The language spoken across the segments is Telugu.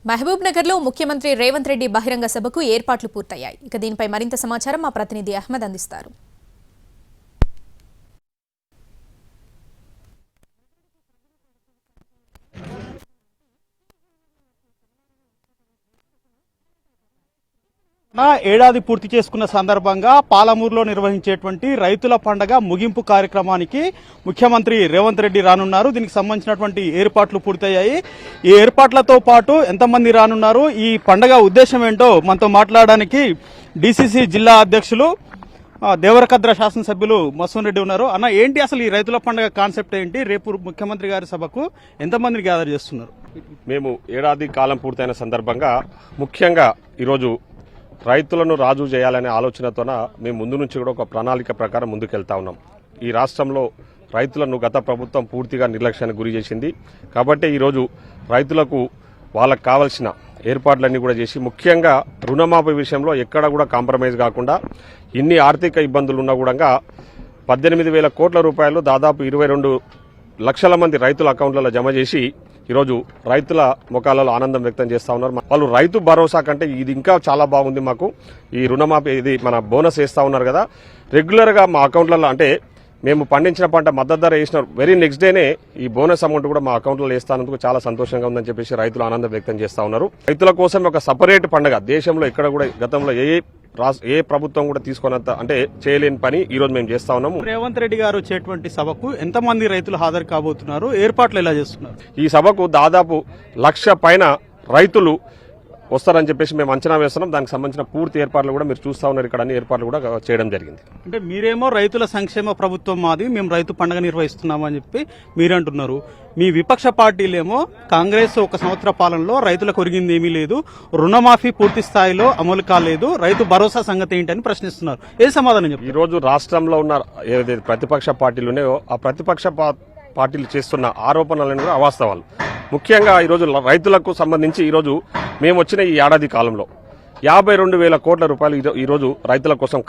మహబూబ్ నగర్ లో ముఖ్యమంత్రి రేవంత్ రెడ్డి బహిరంగ సభకు ఏర్పాట్లు పూర్తయ్యాయి. ఇక దీనిపై మరింత సమాచారం మా ప్రతినిధి అహ్మద్ అందిస్తారు. ఏడాది పూర్తి చేసుకున్న సందర్భంగా పాలమూరులో నిర్వహించేటువంటి రైతుల పండగ ముగింపు కార్యక్రమానికి ముఖ్యమంత్రి రేవంత్ రెడ్డి రానున్నారు. దీనికి సంబంధించినటువంటి ఏర్పాట్లు పూర్తయ్యాయి. ఈ ఏర్పాట్లతో పాటు ఎంతమంది రానున్నారు, ఈ పండగ ఉద్దేశం ఏంటో మనతో మాట్లాడడానికి డిసిసి జిల్లా అధ్యక్షులు దేవరకద్ర శాసనసభ్యులు మసూన్ రెడ్డి ఉన్నారు. అన్న, ఏంటి అసలు ఈ రైతుల పండుగ కాన్సెప్ట్ ఏంటి? రేపు ముఖ్యమంత్రి గారి సభకు ఎంతమందిని గ్యాదర్ చేస్తున్నారు? మేము ఏడాది కాలం పూర్తయిన సందర్భంగా ముఖ్యంగా ఈరోజు రైతులను రాజు చేయాలనే ఆలోచనతోన మేము ముందు నుంచి కూడా ఒక ప్రణాళిక ప్రకారం ముందుకెళ్తా ఉన్నాం. ఈ రాష్ట్రంలో రైతులను గత ప్రభుత్వం పూర్తిగా నిర్లక్ష్యానికి గురి చేసింది. కాబట్టి ఈరోజు రైతులకు వాళ్ళకు కావాల్సిన ఏర్పాట్లన్నీ కూడా చేసి, ముఖ్యంగా రుణమాఫీ విషయంలో ఎక్కడ కూడా కాంప్రమైజ్ కాకుండా, ఇన్ని ఆర్థిక ఇబ్బందులు ఉన్నా కూడా 18,000 కోట్ల రూపాయలు దాదాపు 22 లక్షల మంది రైతుల అకౌంట్లలో జమ చేసి ఈరోజు రైతుల ముఖాలలో ఆనందం వ్యక్తం చేస్తా ఉన్నారు. వాళ్ళు రైతు భరోసా కంటే ఇది ఇంకా చాలా బాగుంది. మాకు ఈ రుణమాఫీ ఇది మన బోనస్ వేస్తా ఉన్నారు కదా, రెగ్యులర్గా మా అకౌంట్లలో, అంటే మేము పండించిన పంట మద్దతు ధర వేసిన వెరీ నెక్స్ట్ డేనే ఈ బోనస్ అమౌంట్ కూడా మా అకౌంట్లలో వేస్తానందుకు చాలా సంతోషంగా ఉందని చెప్పేసి రైతులు ఆనందం వ్యక్తం చేస్తా ఉన్నారు. రైతుల కోసం ఒక సపరేట్ పండుగ దేశంలో ఎక్కడ కూడా గతంలో ఏ ప్రభుత్వం కూడా తీసుకున్నంత, అంటే చేయలేని పని ఈ రోజు మేము చేస్తా ఉన్నాము. రేవంత్ రెడ్డి గారు వచ్చేటువంటి సభకు ఎంతమంది రైతులు హాజరు కాబోతున్నారు? ఏర్పాట్లు ఎలా చేస్తున్నారు? ఈ సభకు దాదాపు 1,00,000 పైన రైతులు వస్తారని చెప్పేసి మేము అంచనా వేస్తున్నాం. దానికి సంబంధించిన పూర్తి ఏర్పాట్లు కూడా మీరు చూస్తా ఉన్నారు. ఇక్కడ అన్ని ఏర్పాట్లు కూడా చేయడం జరిగింది. అంటే మీరేమో రైతుల సంక్షేమ ప్రభుత్వం మాది, మేము రైతు పండుగ నిర్వహిస్తున్నామని చెప్పి మీరంటున్నారు. మీ విపక్ష పార్టీలేమో కాంగ్రెస్ 1 సంవత్సర పాలనలో రైతులకు ఒరిగింది ఏమీ లేదు, రుణమాఫీ పూర్తి స్థాయిలో అమలు కాలేదు, రైతు భరోసా సంగతి ఏంటని ప్రశ్నిస్తున్నారు. ఏ సమాధానం చెప్పారు? ఈ రోజు రాష్ట్రంలో ఉన్న ఏదైతే ప్రతిపక్ష పార్టీలు ఉన్నాయో ఆ ప్రతిపక్ష పార్టీలు చేస్తున్న ఆరోపణలను కూడా అవాస్తవాలు. ముఖ్యంగా ఈరోజు రైతులకు సంబంధించి ఈరోజు మేము వచ్చిన ఈ ఏడాది కాలంలో 52,000 కోట్ల రూపాయలు ఈరోజు రైతుల కోసం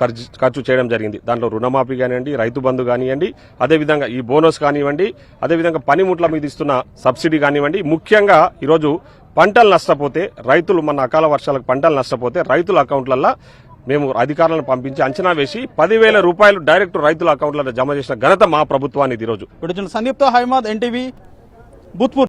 ఖర్చు చేయడం జరిగింది. దాంట్లో రుణమాఫీ కానివ్వండి, రైతు బంధు కానివ్వండి, అదేవిధంగా ఈ బోనస్ కానివ్వండి, అదేవిధంగా పనిముట్ల మీద ఇస్తున్న సబ్సిడీ కానివ్వండి. ముఖ్యంగా ఈరోజు పంటలు నష్టపోతే రైతులు, మన అకాల వర్షాలకు పంటలు నష్టపోతే రైతుల అకౌంట్లలో మేము అధికారులను పంపించి అంచనా వేసి 10,000 రూపాయలు డైరెక్ట్ రైతుల అకౌంట్లలో జమ చేసిన ఘనత మా ప్రభుత్వానికి ఈరోజు. సందీప్తో హైమాద్, ఎన్టీవీ, భూత్పూర్.